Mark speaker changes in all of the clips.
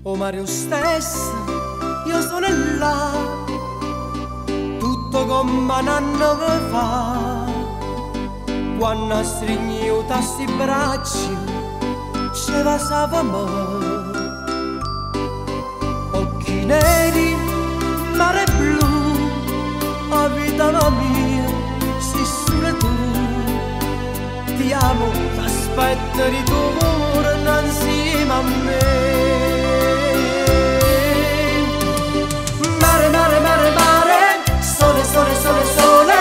Speaker 1: O Mario stesso, io sono là, tutto come un anno fa, quando stringiuto a sti bracci, ci passavamo. Occhi neri, mare blu, a vita mia, sei solo tu. Ti amo, t'aspetto ritorno insieme a me. Mare, mare, mare, mare, sole, sole, sole, sole,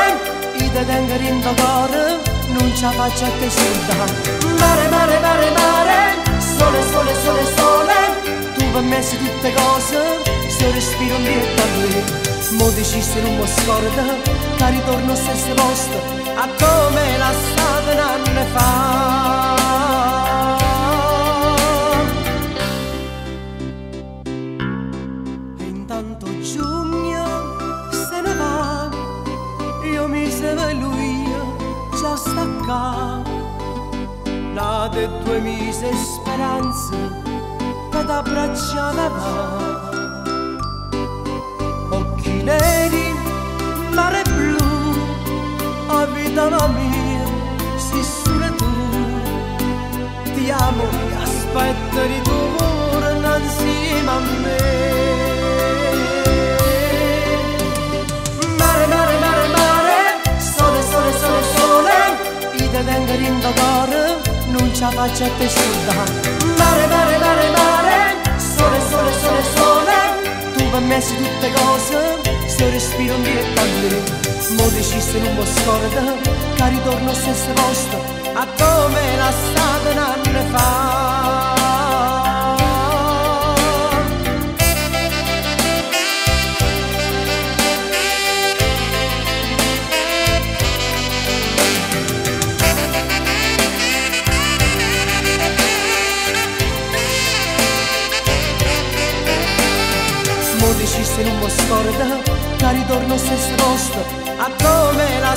Speaker 1: io ti tengo in cuore, non ce la faccio a te sola. Mare, mare, mare, mare, sole, sole, sole, sole, tu per me sei tutte cose, se respiro un dietro a me. Mo deciso non mi scorda, che ritorno al stesso posto, a come la stato un anno fa. E intanto giugno se ne va, io mi serve lui, già sta qua. La de tue mise speranze, che t'abbracciava va. Occhi neri, mare blu, a vita mia, sei solo tu. Ti amo, ti aspetto ritorno insieme a me. Mare, mare, mare, mare, sole, sole, sole, sole, io ti tengo in cuore, non ce la faccio a te sola. Mare, mare, mare, mare, sole, sole, sole, sole, tu per me sei tutte cose, se respiro un diretto a me. Mo deciso non mi scorda, che ritorno al stesso posto, a come la stato un anno fa. Mo deciso non mi scorda, che ritorno al stesso posto, a come la